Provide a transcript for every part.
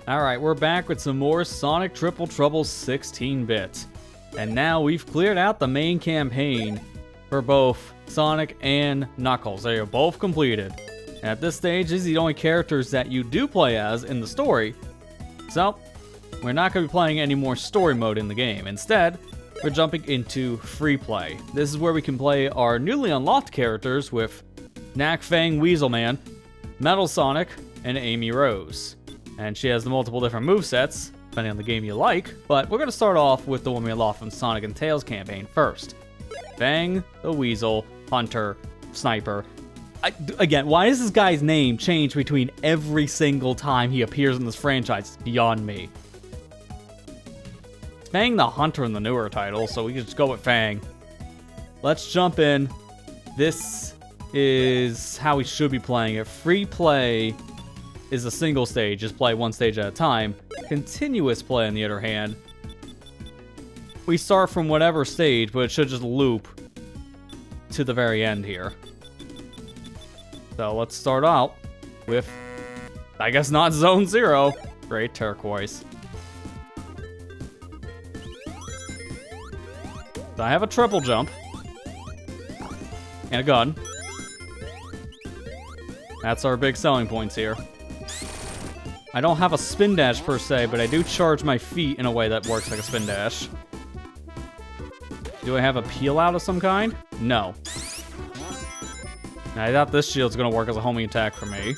Alright, we're back with some more Sonic Triple Trouble 16-bit. And now we've cleared out the main campaign for both Sonic and Knuckles. They are both completed. And at this stage, these are the only characters that you do play as in the story. So, we're not going to be playing any more story mode in the game. Instead, we're jumping into free play. This is where we can play our newly unlocked characters with Nack, Fang, Weaselman, Metal Sonic, and Amy Rose. And she has the multiple different movesets, depending on the game you like, but we're going to start off with the one we unlocked from Sonic and Tails campaign first. Fang, the Weasel, Hunter, Sniper. Again, why does this guy's name change between every single time he appears in this franchise? It's beyond me. Fang the Hunter in the newer title, so we can just go with Fang. Let's jump in. This is how we should be playing it. Free play is a single stage, just play one stage at a time. Continuous play, on the other hand, we start from whatever stage, but it should just loop to the very end here. So let's start out with, I guess not Zone 0. Great turquoise. So I have a triple jump. And a gun. That's our big selling points here. I don't have a spin dash per se, but I do charge my feet in a way that works like a spin dash. Do I have a peel out of some kind? No. I thought this shield's gonna work as a homing attack for me.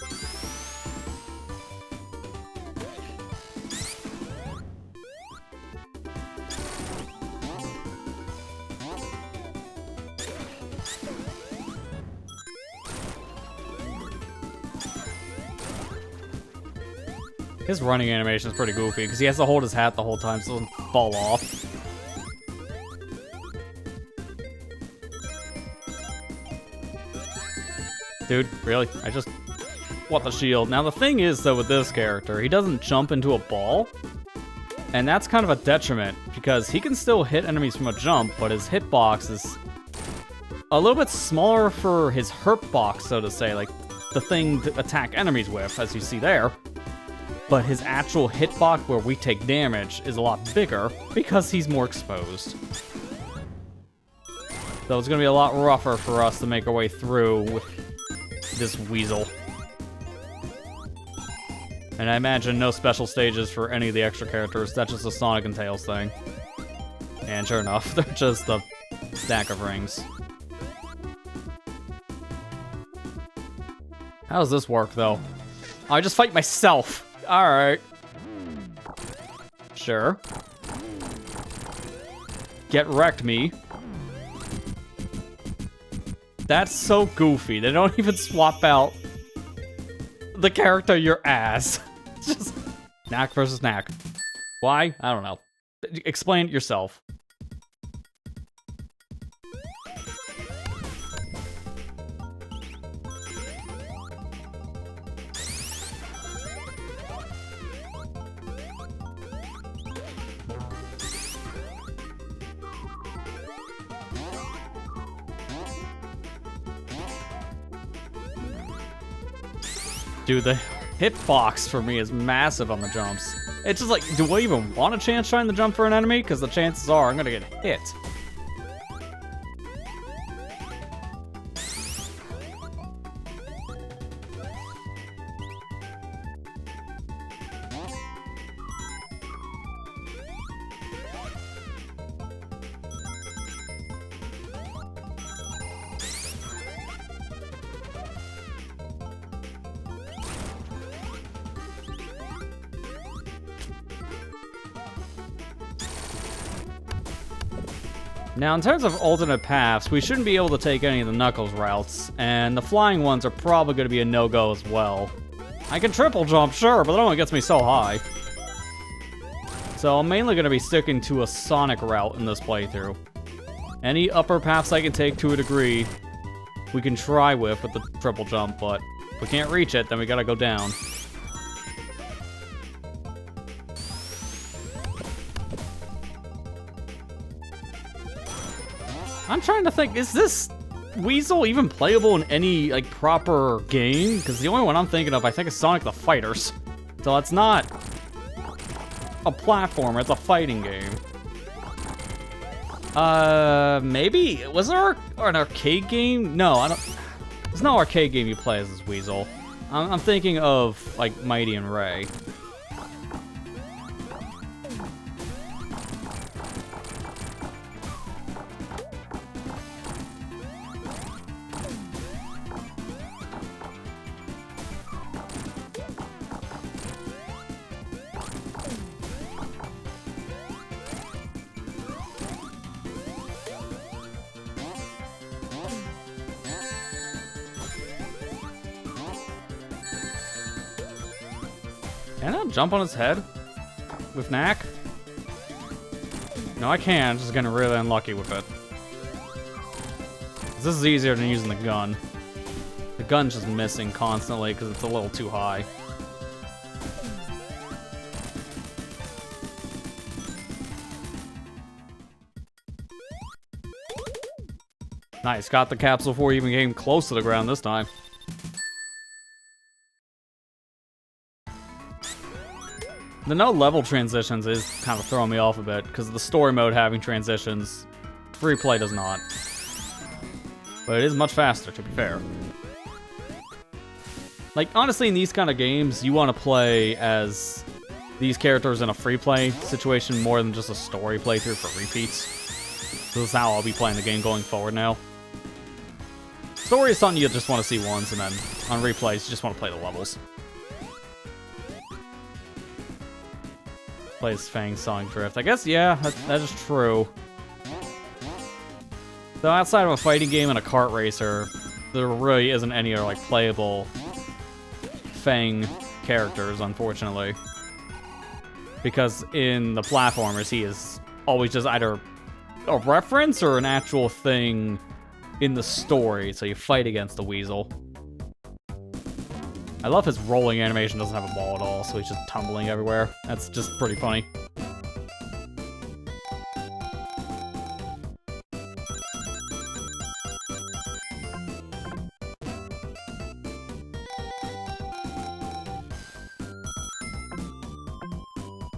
His running animation is pretty goofy, because he has to hold his hat the whole time so it doesn't fall off. Dude, really? I just want the shield. Now the thing is, though, with this character, he doesn't jump into a ball. And that's kind of a detriment, because he can still hit enemies from a jump, but his hitbox is a little bit smaller for his hurt box, so to say, like the thing to attack enemies with, as you see there. But his actual hitbox where we take damage is a lot bigger because he's more exposed. So it's going to be a lot rougher for us to make our way through with this Weasel. And I imagine no special stages for any of the extra characters. That's just a Sonic and Tails thing. And sure enough, they're just a stack of rings. How does this work, though? I just fight myself. Alright. Sure. Get wrecked, me. That's so goofy. They don't even swap out the character you're as. It's just Nack versus Nack. Why? I don't know. Explain it yourself. Dude, the hitbox for me is massive on the jumps. It's just like, do I even want a chance trying to jump for an enemy? Because the chances are I'm gonna get hit. Now, in terms of alternate paths, we shouldn't be able to take any of the Knuckles routes, and the flying ones are probably going to be a no-go as well. I can triple jump, sure, but that only gets me so high. So I'm mainly going to be sticking to a Sonic route in this playthrough. Any upper paths I can take to a degree, we can try with the triple jump, but if we can't reach it, then we gotta go down. I'm trying to think, is this Weasel even playable in any, like, proper game? Because the only one I'm thinking of, I think, is Sonic the Fighters. So it's not a platformer. It's a fighting game. Maybe? Was there an arcade game? No, I don't... There's no arcade game you play as this Weasel. I'm thinking of, like, Mighty and Ray. Can I jump on his head with Nack? No, I can't. I'm just getting really unlucky with it. This is easier than using the gun. The gun's just missing constantly because it's a little too high. Nice, got the capsule before he even came close to the ground this time. The no level transitions is kind of throwing me off a bit, because the story mode having transitions, free play does not. But it is much faster, to be fair. Like, honestly, in these kind of games, you want to play as these characters in a free play situation more than just a story playthrough for repeats. So this is how I'll be playing the game going forward now. Story is something you just want to see once, and then on replays, you just want to play the levels. Plays Fang Sonic Drift. I guess, yeah, that is true. Though outside of a fighting game and a kart racer, there really isn't any other, like, playable Fang characters, unfortunately. Because in the platformers, he is always just either a reference or an actual thing in the story, so you fight against the Weasel. I love his rolling animation doesn't have a ball at all, so he's just tumbling everywhere. That's just pretty funny.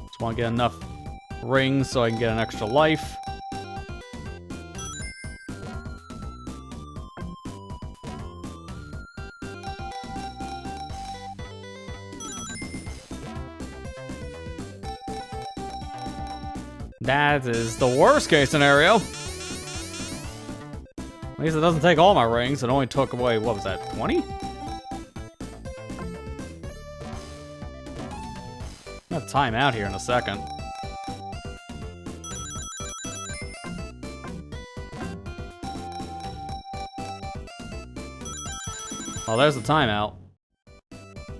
Just want to get enough rings so I can get an extra life. That is the worst case scenario. At least it doesn't take all my rings. It only took away, what was that, 20? I'm gonna time out here in a second. Well, there's the timeout.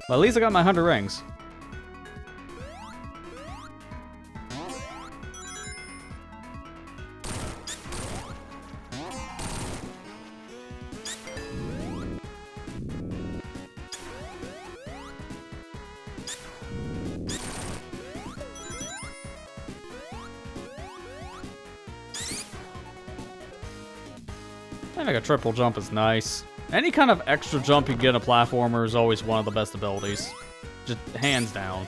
Well, at least I got my 100 rings. I think a triple jump is nice. Any kind of extra jump you get in a platformer is always one of the best abilities. Just hands down.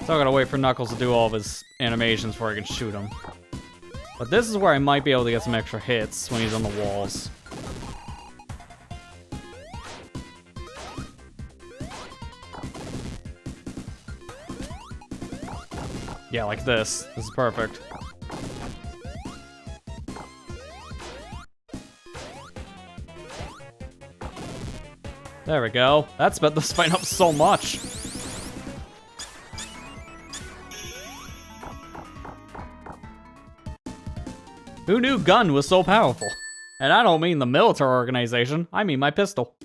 So I gotta wait for Knuckles to do all of his animations before I can shoot him. But this is where I might be able to get some extra hits when he's on the walls. Yeah, like this. This is perfect. There we go. That sped this fight up so much. Who knew gun was so powerful? And I don't mean the military organization, I mean my pistol.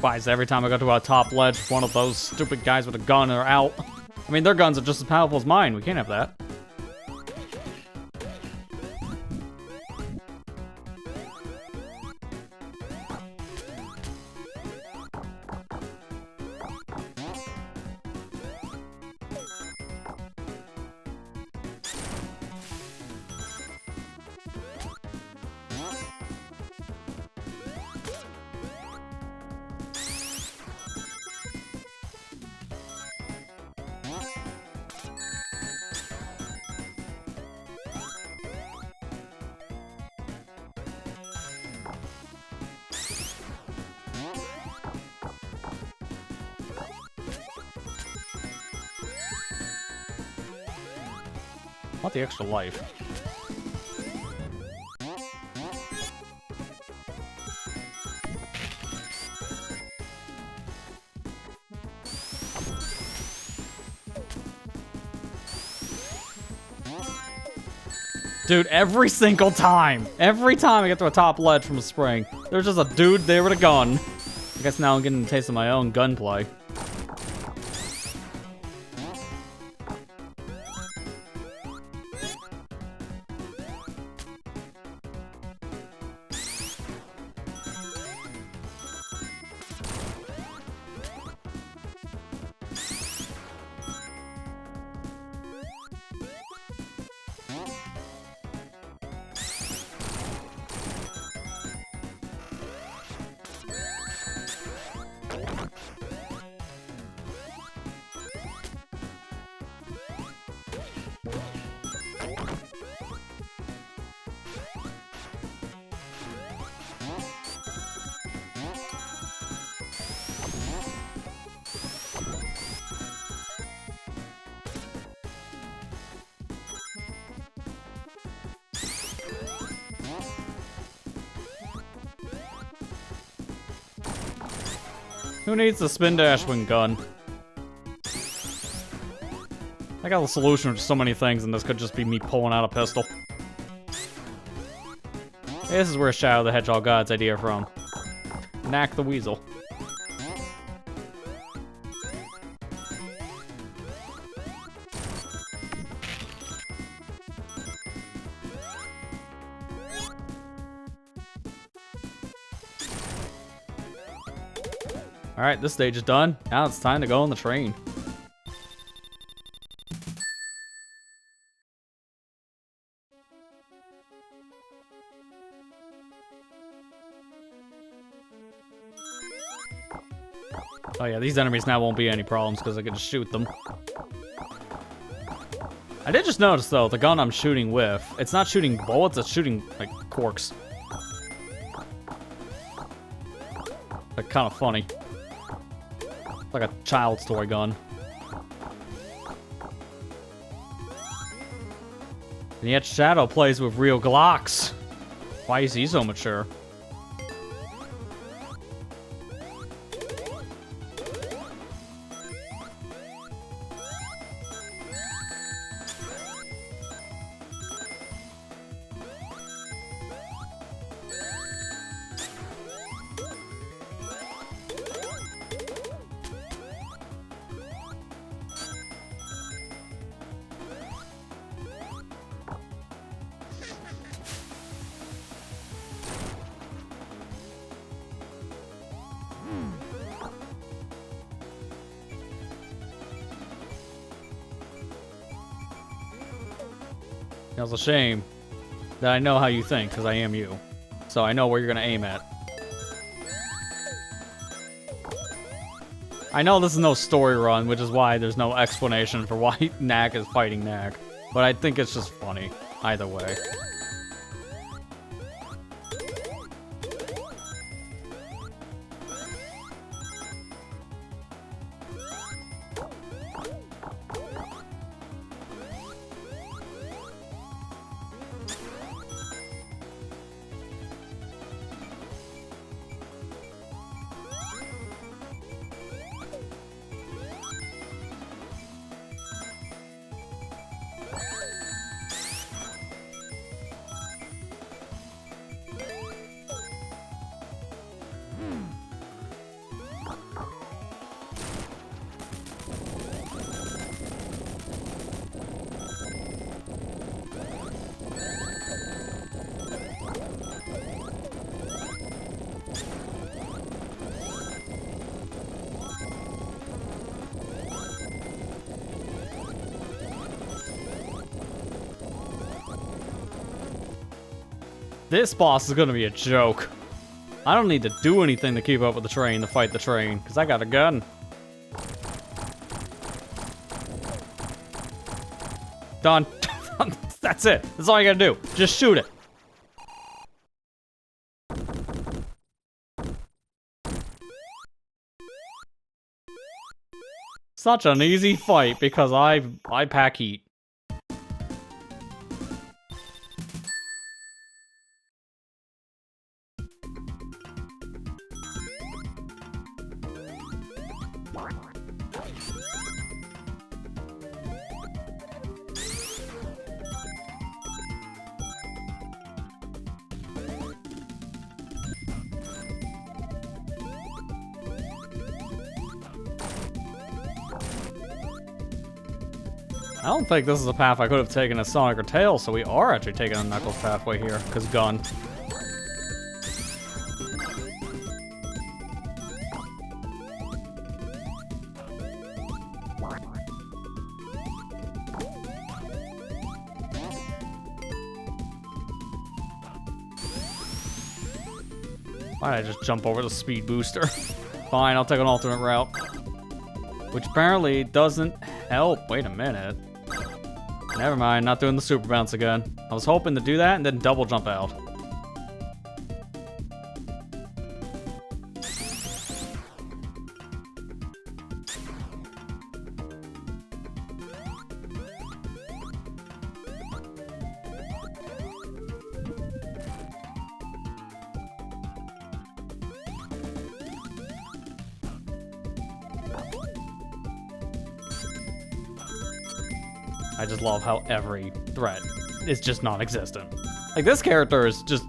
Why is every time I go to a top ledge, one of those stupid guys with a gun are out? I mean, their guns are just as powerful as mine. We can't have that. I want the extra life. Dude, every single time I get to a top ledge from a spring, there's just a dude there with a gun. I guess now I'm getting a taste of my own gunplay. Who needs the spin dash wing gun? I got the solution to so many things, and this could just be me pulling out a pistol. Hey, this is where Shadow the Hedgehog got its idea from. Nack the Weasel. Alright, this stage is done. Now it's time to go on the train. Oh yeah, these enemies now won't be any problems because I can just shoot them. I did just notice though, the gun I'm shooting with, it's not shooting bullets, it's shooting like corks. Like kind of funny. Like a child's toy gun. And yet Shadow plays with real Glocks. Why is he so mature? It's a shame that I know how you think, because I am you. So I know where you're gonna aim at. I know this is no story run, which is why there's no explanation for why Nack is fighting Nack. But I think it's just funny, either way. This boss is gonna be a joke. I don't need to do anything to keep up with the train, to fight the train, because I got a gun. Done. That's it. That's all you gotta do. Just shoot it. Such an easy fight because I pack heat. I don't think this is a path I could have taken as Sonic or Tails, so we are actually taking a Knuckles pathway here, because gun. Why did I just jump over the speed booster? Fine, I'll take an alternate route. Which apparently doesn't help. Wait a minute. Never mind, not doing the super bounce again. I was hoping to do that and then double jump out. I just love how every threat is just non-existent. Like, this character is just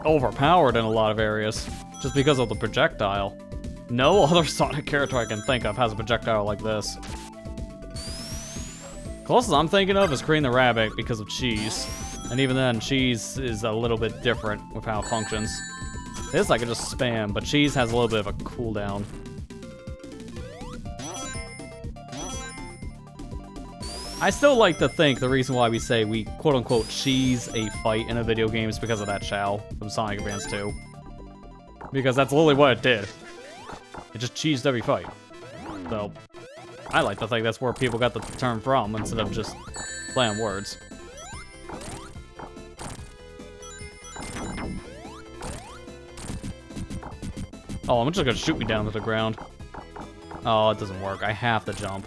overpowered in a lot of areas, just because of the projectile. No other Sonic character I can think of has a projectile like this. Closest I'm thinking of is Cream the Rabbit because of Cheese. And even then, Cheese is a little bit different with how it functions. This I could just spam, but Cheese has a little bit of a cooldown. I still like to think the reason why we say we quote-unquote cheese a fight in a video game is because of that Chow from Sonic Advance 2. Because that's literally what it did. It just cheesed every fight. So, I like to think that's where people got the term from instead of just playing words. Oh, I'm just gonna shoot me down to the ground. Oh, it doesn't work. I have to jump.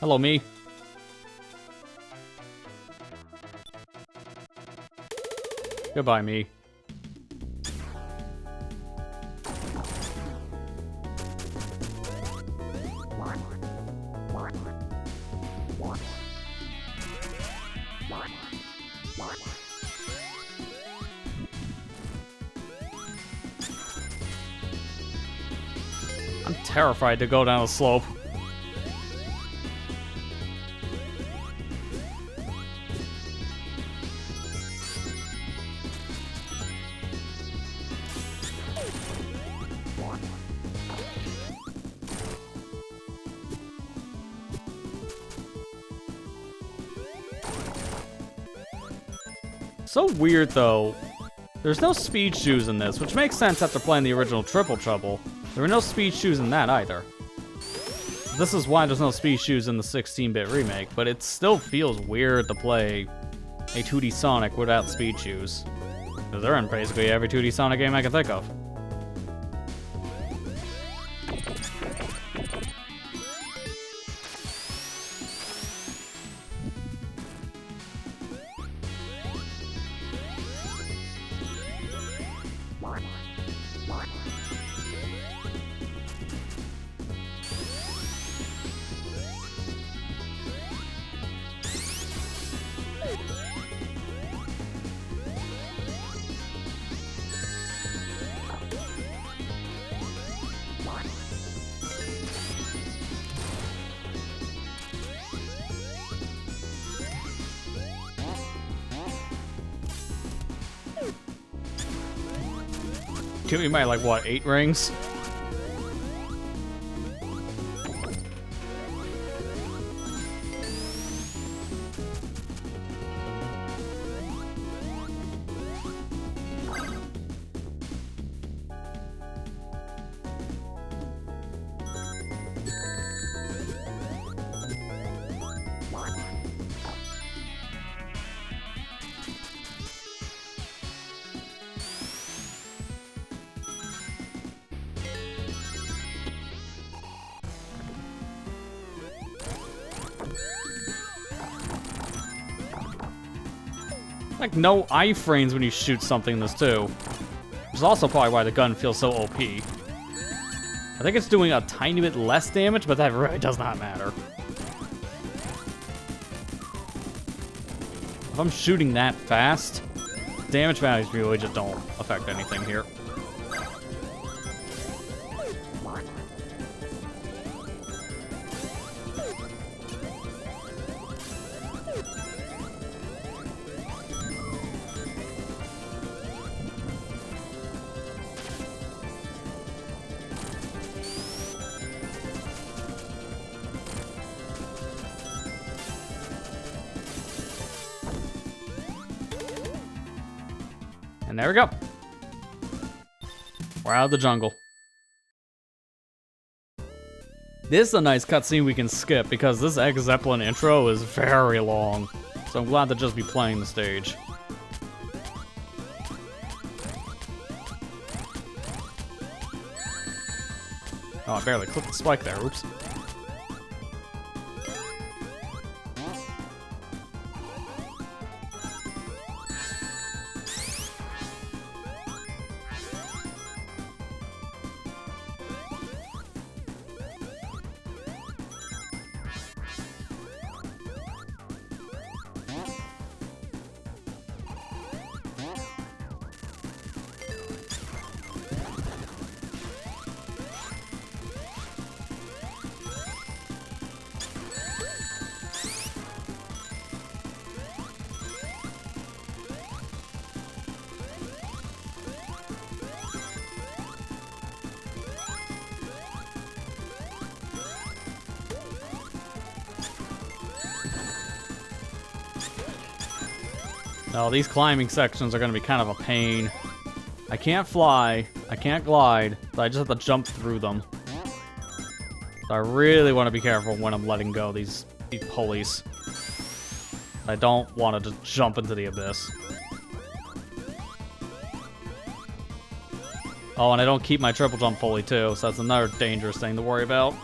Hello, me. Goodbye, me. I'm terrified to go down the slope. So weird, though. There's no speed shoes in this, which makes sense after playing the original Triple Trouble. There were no speed shoes in that either. This is why there's no speed shoes in the 16-bit remake, but it still feels weird to play a 2D Sonic without speed shoes. Because they're in basically every 2D Sonic game I can think of. Give me my, like, what, 8 rings? Like, no iframes when you shoot something in this, too. Which is also probably why the gun feels so OP. I think it's doing a tiny bit less damage, but that really does not matter. If I'm shooting that fast, damage values really just don't affect anything here. And there we go. We're out of the jungle. This is a nice cutscene we can skip because this Egg Zeppelin intro is very long. So I'm glad to just be playing the stage. Oh, I barely clipped the spike there. Oops. Oh, these climbing sections are going to be kind of a pain. I can't fly, I can't glide, so I just have to jump through them. So I really want to be careful when I'm letting go these pulleys. I don't want to just jump into the abyss. Oh, and I don't keep my triple jump pulley too, so that's another dangerous thing to worry about.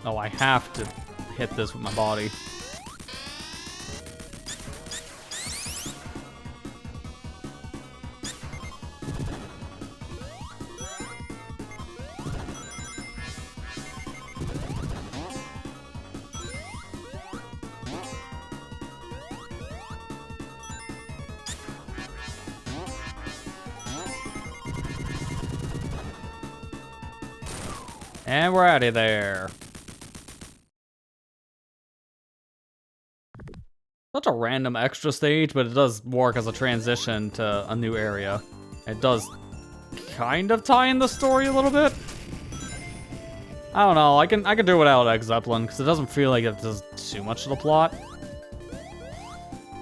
Oh, I have to hit this with my body. And we're out of there. Such a random extra stage, but it does work as a transition to a new area. It does kind of tie in the story a little bit. I don't know, I can do without Egg Zeppelin, because it doesn't feel like it does too much to the plot.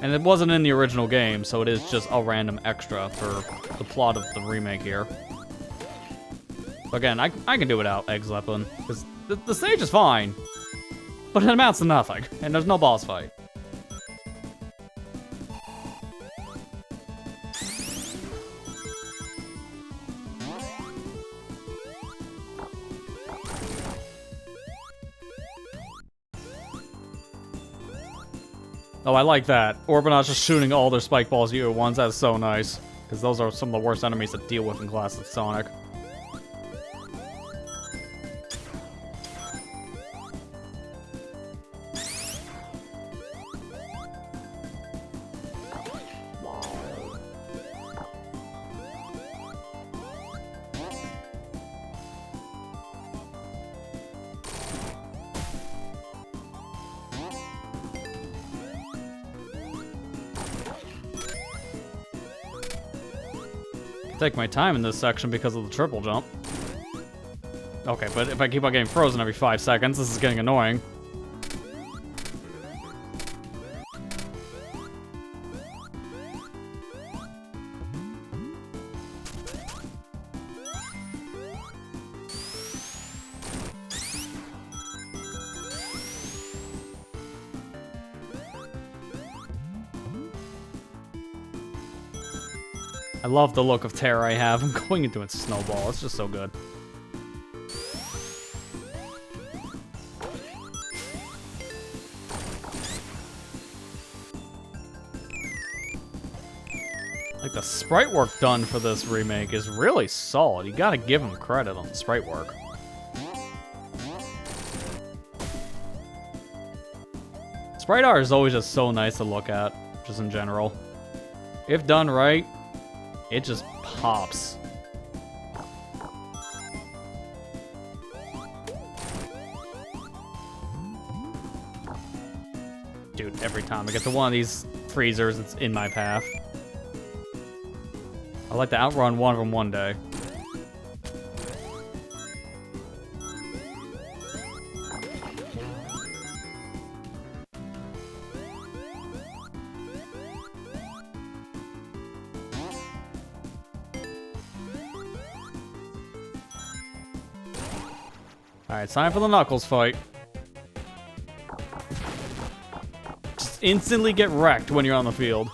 And it wasn't in the original game, so it is just a random extra for the plot of the remake here. Again, I can do without Egg Zeppelin, because the stage is fine, but it amounts to nothing, and there's no boss fight. Oh, I like that. Orbinauts just shooting all their spike balls at you at once. That's so nice, because those are some of the worst enemies to deal with in classic Sonic. Take my time in this section because of the triple jump. Okay, but if I keep on getting frozen every 5 seconds, this is getting annoying. I love the look of terror I have. I'm going into its snowball. It's just so good. Like, the sprite work done for this remake is really solid. You gotta give them credit on the sprite work. Sprite art is always just so nice to look at, just in general. If done right, it just pops. Dude, every time I get to one of these freezers, it's in my path. I'd like to outrun one of them one day. Alright, it's time for the Knuckles fight. Just instantly get wrecked when you're on the field.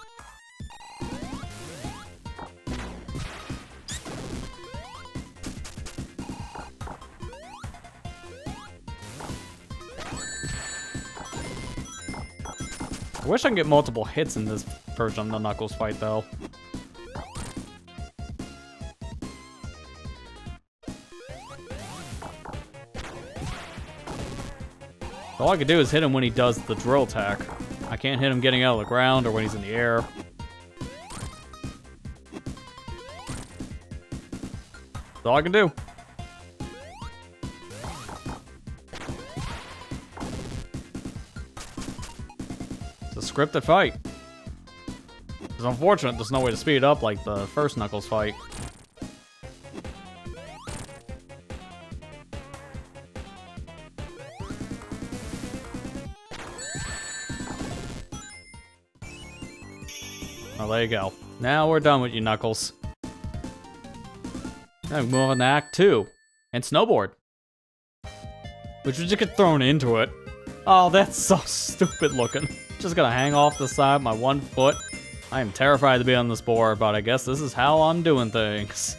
I wish I could get multiple hits in this version of the Knuckles fight, though. All I can do is hit him when he does the drill attack. I can't hit him getting out of the ground or when he's in the air. That's all I can do. It's a scripted fight. It's unfortunate there's no way to speed it up like the first Knuckles fight. Oh, there you go. Now we're done with you, Knuckles. Now we move on to Act 2. And Snowboard. Which we just get thrown into it. Oh, that's so stupid looking. Just gonna hang off the side with my 1 foot. I am terrified to be on this board, but I guess this is how I'm doing things.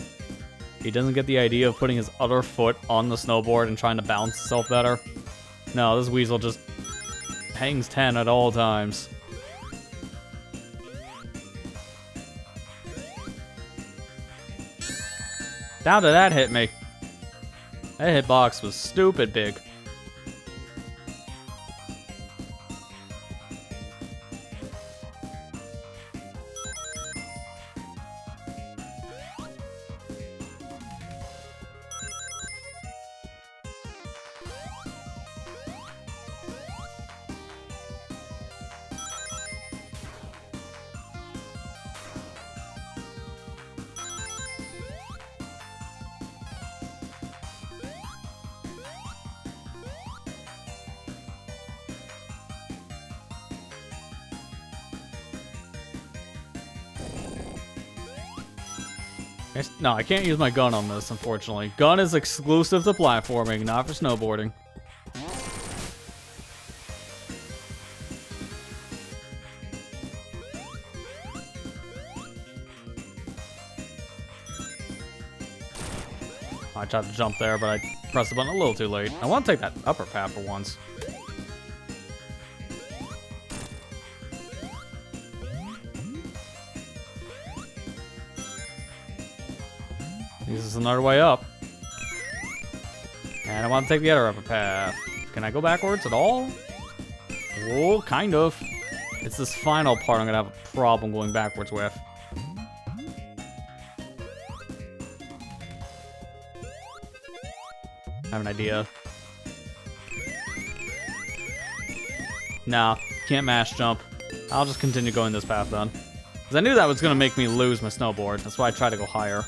He doesn't get the idea of putting his other foot on the snowboard and trying to balance himself better. No, this weasel just hangs 10 at all times. How did that hit me? That hitbox was stupid big. No, I can't use my gun on this, unfortunately. Gun is exclusive to platforming, not for snowboarding. I tried to jump there, but I pressed the button a little too late. I want to take that upper path for once. This is another way up. And I want to take the other upper path. Can I go backwards at all? Oh, kind of. It's this final part I'm going to have a problem going backwards with. I have an idea. Nah, can't mash jump. I'll just continue going this path then. Because I knew that was going to make me lose my snowboard. That's why I tried to go higher.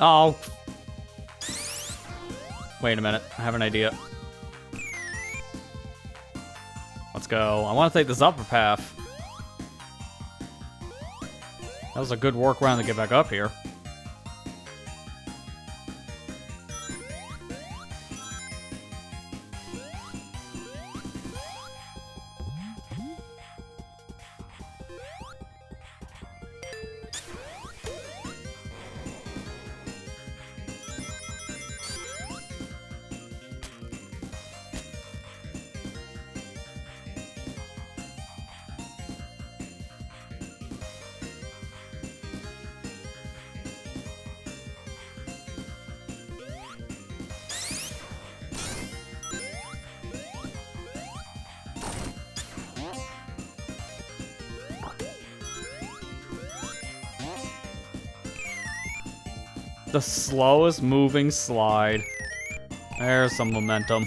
Oh. Wait a minute. I have an idea. Let's go. I want to take this upper path. That was a good workaround to get back up here. The slowest moving slide. There's some momentum.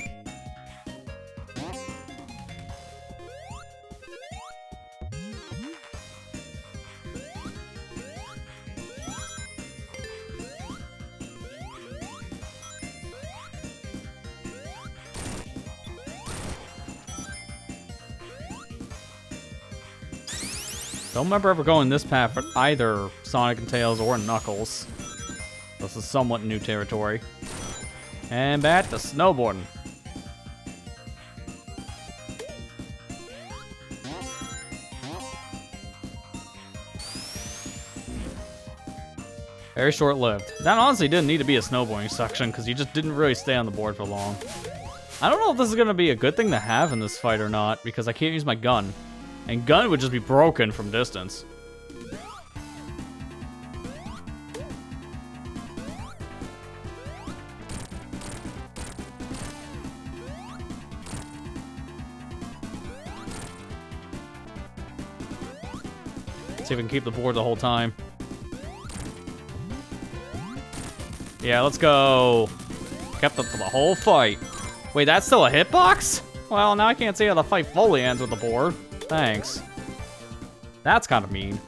Don't remember ever going this path for either Sonic and Tails or Knuckles. This is somewhat new territory. And back to snowboarding. Very short-lived. That honestly didn't need to be a snowboarding section because you just didn't really stay on the board for long. I don't know if this is going to be a good thing to have in this fight or not because I can't use my gun. And gun would just be broken from distance. See if we can keep the board the whole time. Yeah, let's go. Kept up for the whole fight. Wait, that's still a hitbox? Well, now I can't see how the fight fully ends with the board. Thanks. That's kind of mean.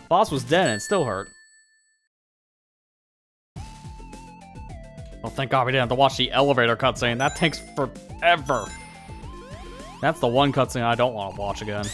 Boss was dead and it still hurt. Oh, thank God we didn't have to watch the elevator cutscene. That takes forever. That's the one cutscene I don't want to watch again.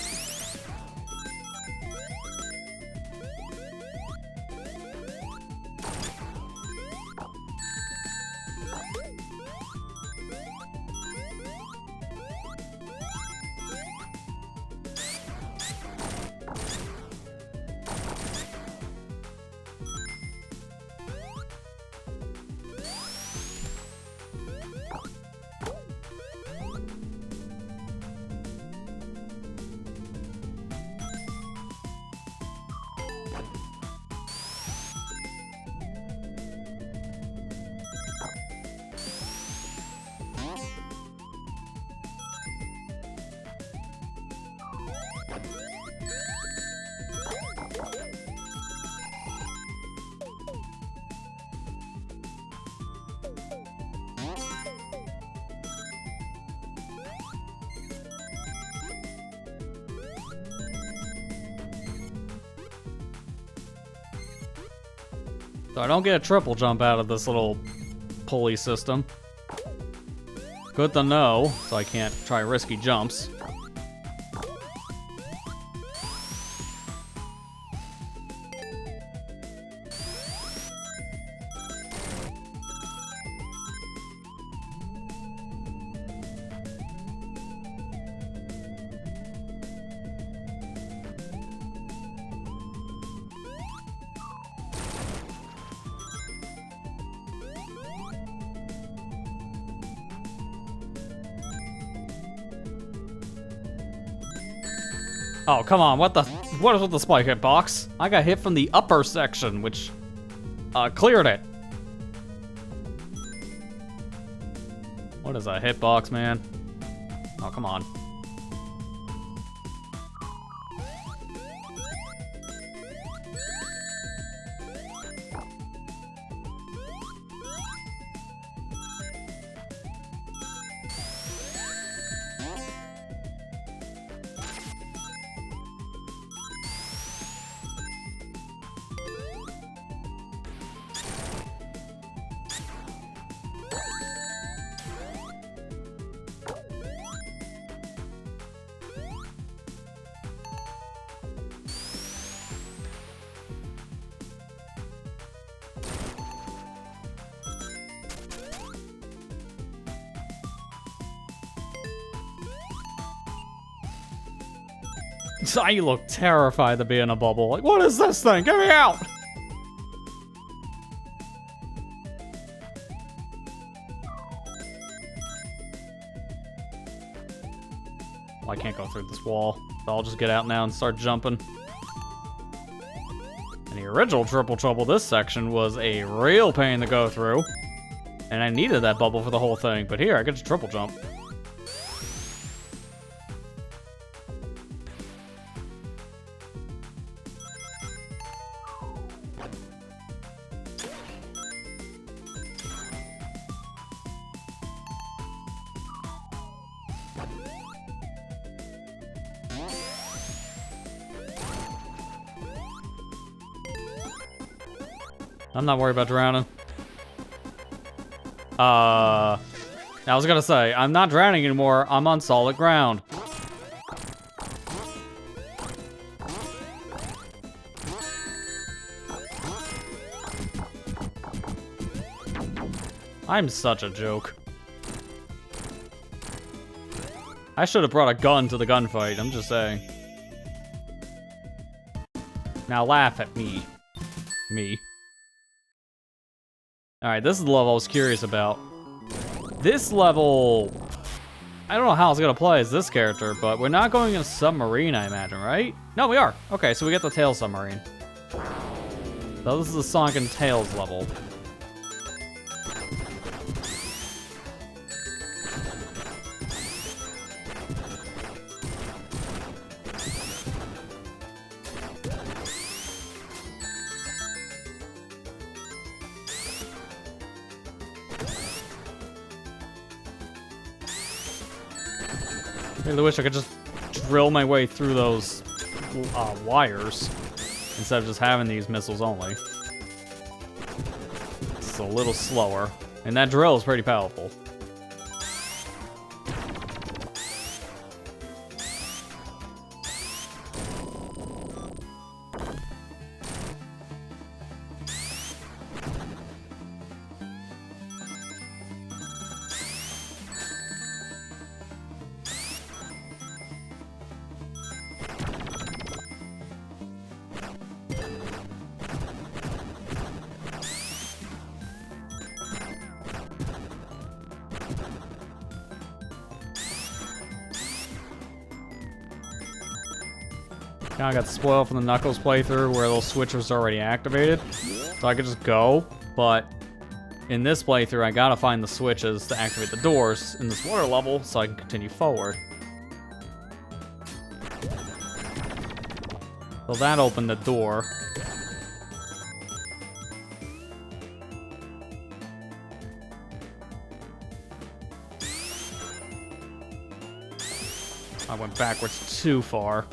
So I don't get a triple jump out of this little pulley system. Good to know, so I can't try risky jumps. Oh, come on, what is with the spike hitbox? I got hit from the upper section, which, cleared it. What is a hitbox, man? Oh, come on. You look terrified to be in a bubble. Like, what is this thing? Get me out! Well, I can't go through this wall. So I'll just get out now and start jumping. In the original Triple Trouble, this section was a real pain to go through. And I needed that bubble for the whole thing. But here, I get to triple jump. I'm not worried about drowning. I was gonna say, I'm not drowning anymore. I'm on solid ground. I'm such a joke. I should have brought a gun to the gunfight, I'm just saying. Now laugh at me. Me. Alright, this is the level I was curious about. This level... I don't know how it's gonna play as this character, but we're not going in a submarine, I imagine, right? No, we are. Okay, so we get the Tails submarine. So this is the Sonic and Tails level. I really wish I could just drill my way through those wires instead of just having these missiles only. It's a little slower. And that drill is pretty powerful. Now I got spoiled from the Knuckles playthrough where those switches are already activated. So I could just go, but in this playthrough I gotta find the switches to activate the doors in this water level so I can continue forward. So that opened the door. I went backwards too far.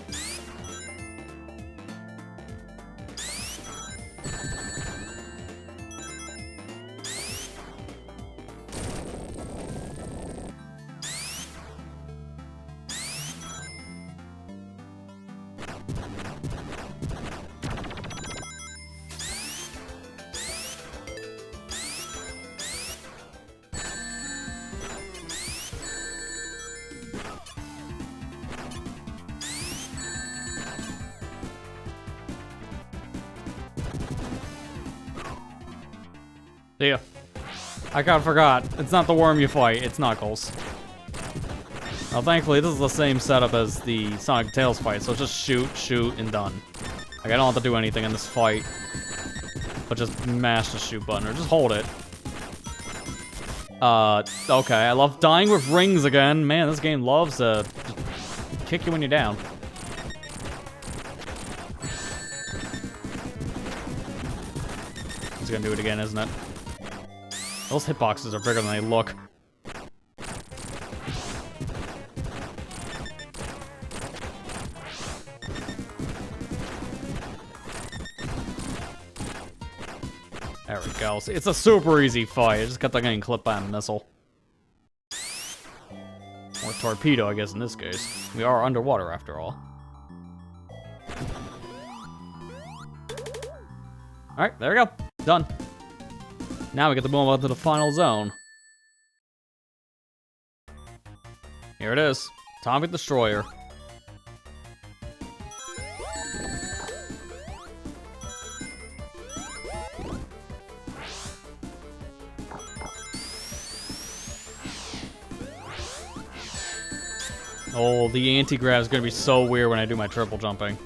See ya. I kinda forgot. It's not the worm you fight, it's Knuckles. Well, thankfully, this is the same setup as the Sonic Tails fight, so just shoot, shoot, and done. Like, I don't have to do anything in this fight, but just mash the shoot button, or just hold it. Okay, I love dying with rings again. Man, this game loves to just kick you when you're down. It's gonna do it again, isn't it? Those hitboxes are bigger than they look. There we go. It's a super easy fight. I just got that getting clipped by a missile. Or torpedo, I guess, in this case. We are underwater, after all. Alright, there we go. Done. Now we get to move on to the final zone. Here it is. Atomic Destroyer. Oh, the anti-grav is gonna be so weird when I do my triple jumping.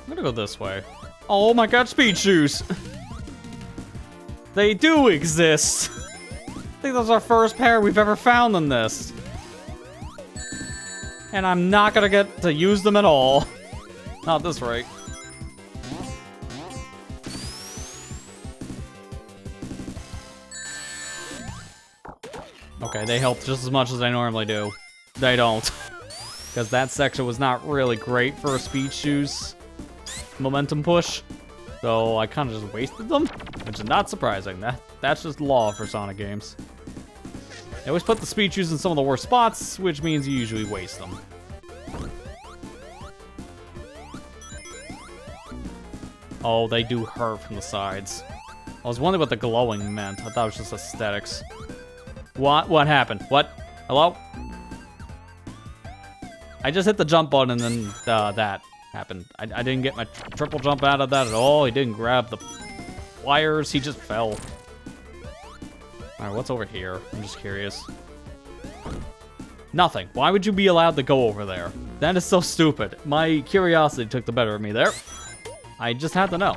I'm gonna go this way. Oh my god, speed shoes! They do exist! I think that's our first pair we've ever found in this. And I'm not gonna get to use them at all. Not at this rate. Okay, they help just as much as they normally do. They don't. Because that section was not really great for a speed shoes momentum push, so I kind of just wasted them, which is not surprising. That's just law for Sonic games. They always put the speed shoes in some of the worst spots, which means you usually waste them. Oh, they do hurt from the sides. I was wondering what the glowing meant. I thought it was just aesthetics. What happened? What? Hello? I just hit the jump button and then that happened. I didn't get my triple jump out of that at all. He didn't grab the wires. He just fell. Alright, what's over here? I'm just curious. Nothing. Why would you be allowed to go over there? That is so stupid. My curiosity took the better of me there. I just had to know.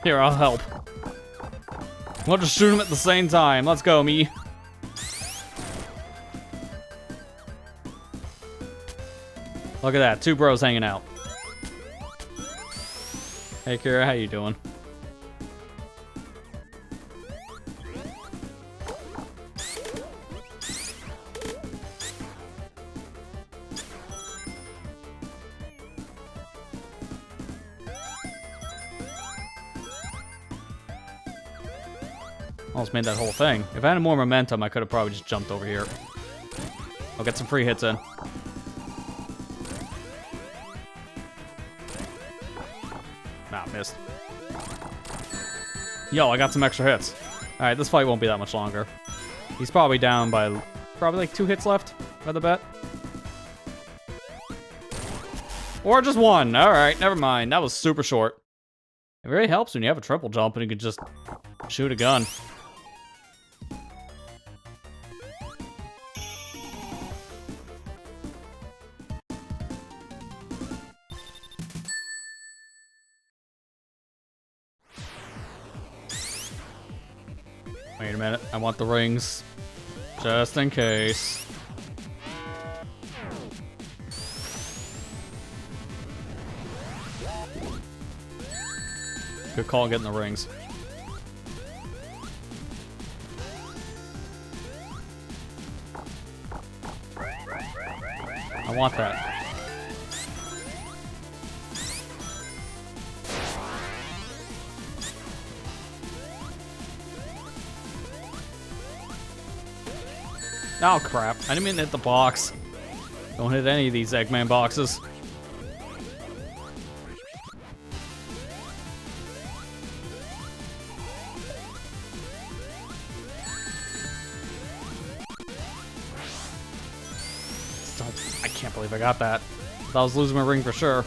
Here, I'll help. We'll just shoot him at the same time. Let's go, me. Look at that, 2 bros hanging out. Hey, Kira, how you doing? Almost made that whole thing. If I had more momentum, I could have probably just jumped over here. I'll get some free hits in. Nah, missed. Yo, I got some extra hits. Alright, this fight won't be that much longer. He's probably down by probably like 2 hits left, by the bet. Or just 1. Alright, never mind. That was super short. It really helps when you have a triple jump and you can just shoot a gun. Wait a minute, I want the rings. Just in case. Good call getting the rings. I want that. Oh crap, I didn't mean to hit the box. Don't hit any of these Eggman boxes. I can't believe I got that. I thought I was losing my ring for sure.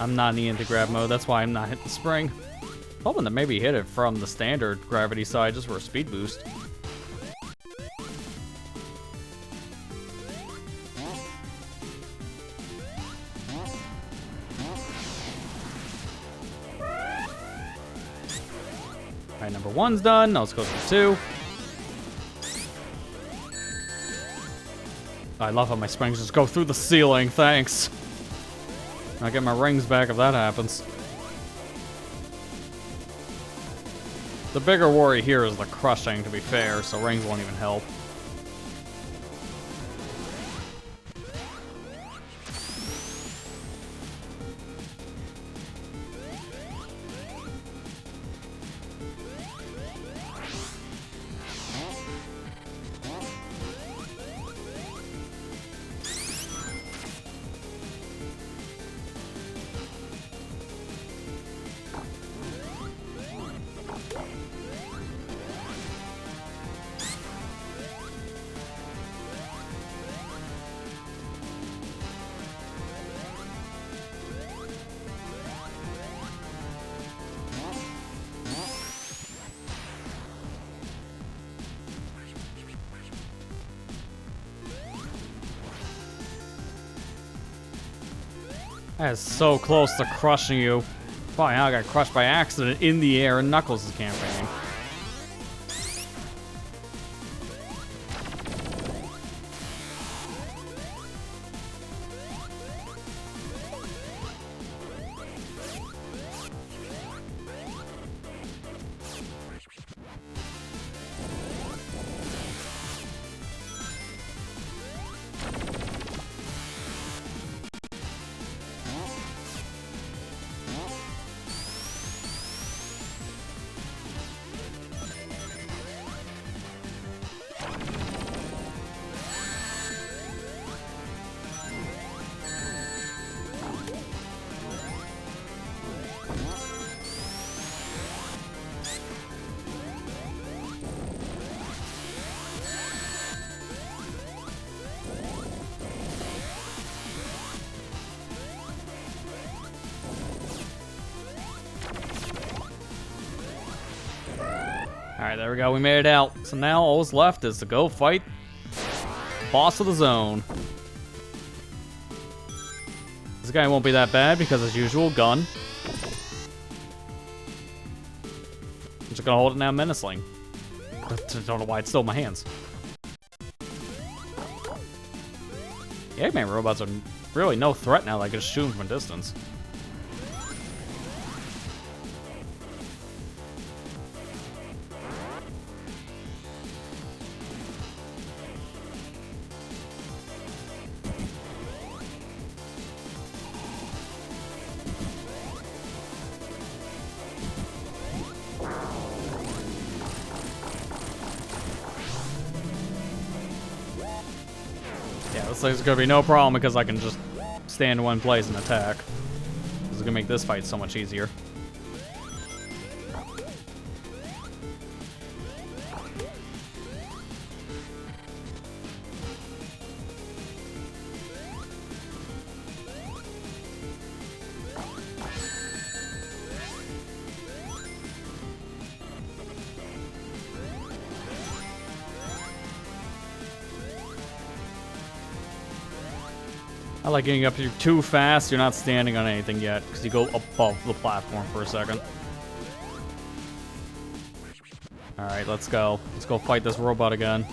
I'm not in the anti-grab mode, that's why I'm not hitting the spring. Hoping to maybe hit it from the standard gravity side just for a speed boost. Alright, number 1's done. Now let's go for 2. I love how my springs just go through the ceiling, thanks. I'll get my rings back if that happens. The bigger worry here is the crushing, to be fair, so rings won't even help. That is so close to crushing you. Probably how I got crushed by accident in the air in Knuckles' campaign. Alright, there we go. We made it out. So now all that's left is to go fight boss of the zone. This guy won't be that bad because, as usual, gun. I'm just gonna hold it now menacing. I don't know why it's still in my hands. The Eggman robots are really no threat now. I can just shoot them from a distance. Yeah, this thing's gonna be no problem because I can just stand in one place and attack. This is gonna make this fight so much easier. I like getting up here too fast. You're not standing on anything yet because you go above the platform for a second. Alright, let's go. Let's go fight this robot again.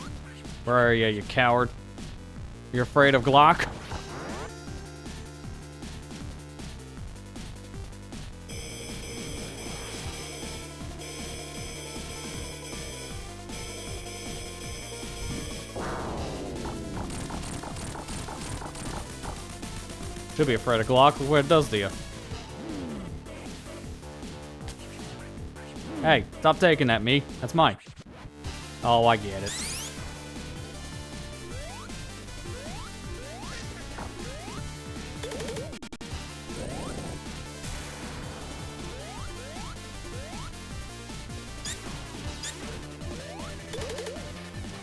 Where are you, you coward? You're afraid of Glock? Should be afraid of Glock. Look what it does to you. Hey, stop taking that, me. That's mine. Oh, I get it.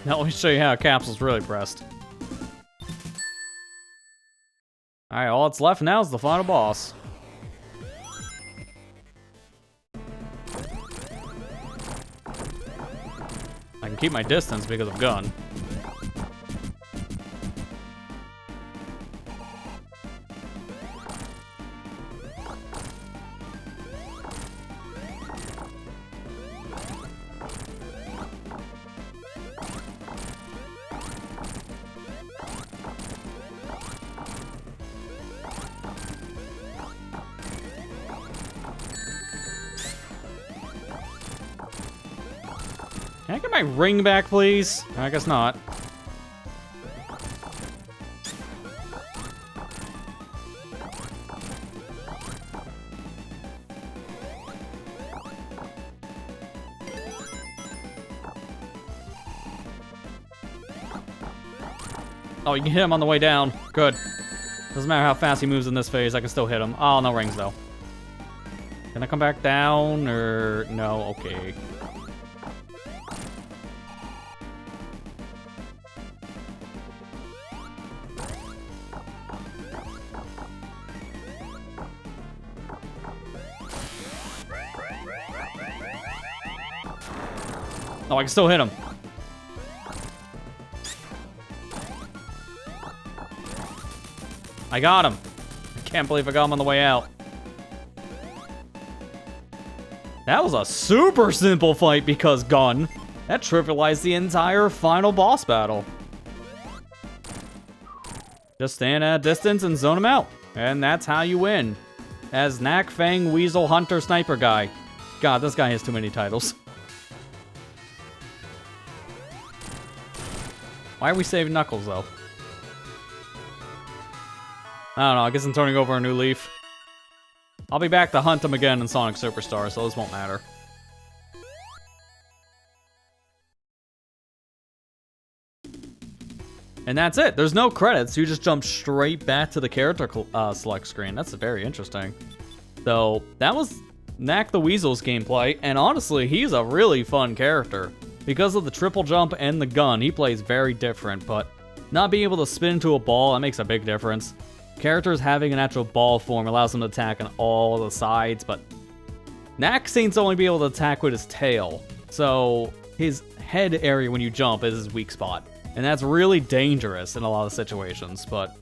Now let me show you how a capsule's really pressed. Alright, all that's left now is the final boss. I can keep my distance because of gun. Can I get my ring back, please? I guess not. Oh, you can hit him on the way down. Good. Doesn't matter how fast he moves in this phase, I can still hit him. Oh, no rings, though. Can I come back down, or... No, okay. Oh, I can still hit him. I got him. I can't believe I got him on the way out. That was a super simple fight because gun. That trivialized the entire final boss battle. Just stand at a distance and zone him out. And that's how you win. As Nack, Fang, Weasel, Hunter, Sniper Guy. God, this guy has too many titles. Why are we saving Knuckles, though? I don't know, I guess I'm turning over a new leaf. I'll be back to hunt him again in Sonic Superstar, so this won't matter. And that's it. There's no credits. You just jump straight back to the character select screen. That's very interesting. So, that was Nack the Weasel's gameplay, and honestly, he's a really fun character. Because of the triple jump and the gun, he plays very different, but not being able to spin into a ball, that makes a big difference. Characters having an actual ball form allows them to attack on all the sides, but Nack seems to only be able to attack with his tail. So, his head area when you jump is his weak spot. And that's really dangerous in a lot of situations, but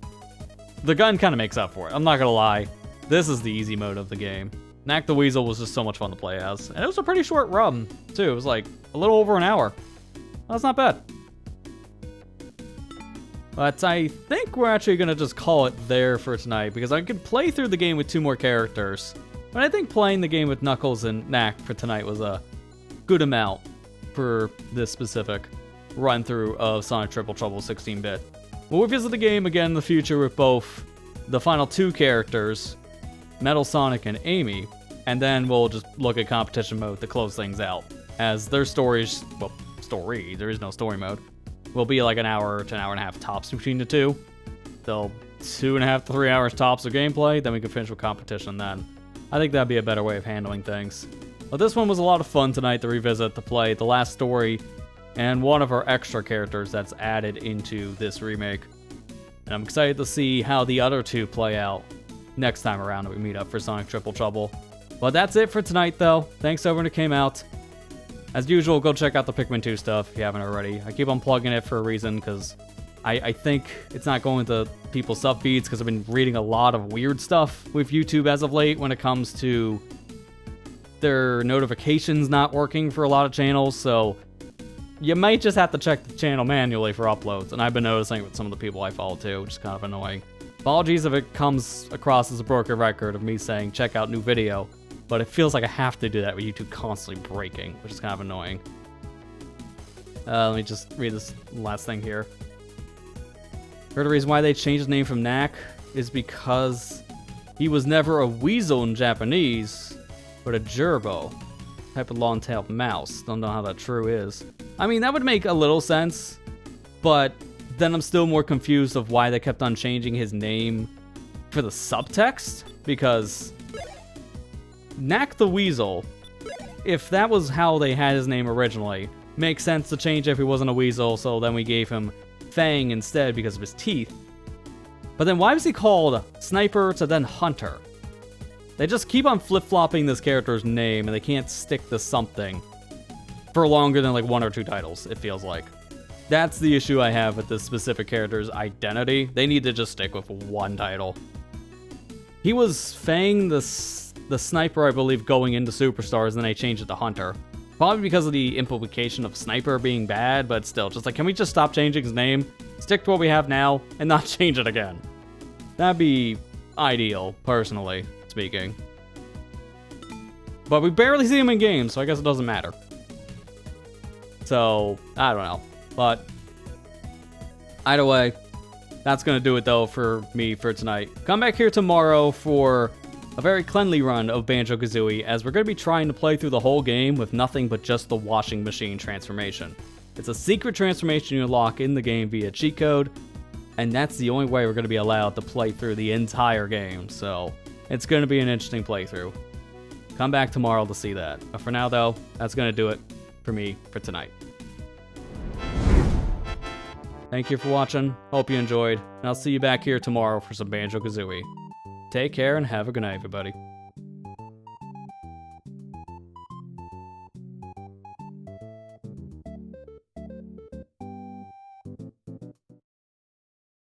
the gun kind of makes up for it. I'm not gonna lie. This is the easy mode of the game. Nack the Weasel was just so much fun to play as. And it was a pretty short run, too. It was like a little over an hour. That's not bad. But I think we're actually going to just call it there for tonight, because I could play through the game with 2 more characters. But I think playing the game with Knuckles and Nack for tonight was a good amount for this specific run-through of Sonic Triple Trouble 16-bit. We'll revisit the game again in the future with both the final 2 characters, Metal Sonic and Amy, and then we'll just look at competition mode to close things out, as their stories, well, there is no story mode, will be like an hour to an hour and a half tops between the 2. They'll 2.5 to 3 hours tops of gameplay, then we can finish with competition then. I think that'd be a better way of handling things. But this one was a lot of fun tonight to revisit, to play the last story, and one of our extra characters that's added into this remake. And I'm excited to see how the other 2 play out next time around that we meet up for Sonic Triple Trouble. But that's it for tonight, though. Thanks everyone who came out. As usual, go check out the Pikmin 2 stuff if you haven't already. I keep on plugging it for a reason, because I think it's not going to people's sub feeds, because I've been reading a lot of weird stuff with YouTube as of late when it comes to their notifications not working for a lot of channels, so you might just have to check the channel manually for uploads, and I've been noticing it with some of the people I follow too, which is kind of annoying. Apologies if it comes across as a broken record of me saying check out new video, but it feels like I have to do that with YouTube constantly breaking, which is kind of annoying. Let me just read this last thing here. Heard the reason why they changed his name from Nack is because he was never a weasel in Japanese, but a gerbil. Type of long-tailed mouse. Don't know how that true is. I mean, that would make a little sense, but then I'm still more confused of why they kept on changing his name for the subtext, because Nack the Weasel, if that was how they had his name originally, makes sense to change if he wasn't a weasel, so then we gave him Fang instead because of his teeth. But then why was he called Sniper to then Hunter? They just keep on flip-flopping this character's name, and they can't stick to something for longer than like 1 or 2 titles, it feels like. That's the issue I have with this specific character's identity. They need to just stick with 1 title. He was Fang the Sniper, I believe, going into Superstars, and then they changed it to Hunter. Probably because of the implication of Sniper being bad, but still, just like, can we just stop changing his name, stick to what we have now, and not change it again? That'd be ideal, personally speaking. But we barely see him in games, so I guess it doesn't matter. So, I don't know. But either way, that's going to do it, though, for me for tonight. Come back here tomorrow for a very cleanly run of Banjo-Kazooie, as we're going to be trying to play through the whole game with nothing but just the washing machine transformation. It's a secret transformation you unlock in the game via cheat code, and that's the only way we're going to be allowed to play through the entire game, so it's going to be an interesting playthrough. Come back tomorrow to see that. But for now, though, that's going to do it for me for tonight. Thank you for watching, hope you enjoyed, and I'll see you back here tomorrow for some Banjo-Kazooie. Take care and have a good night, everybody.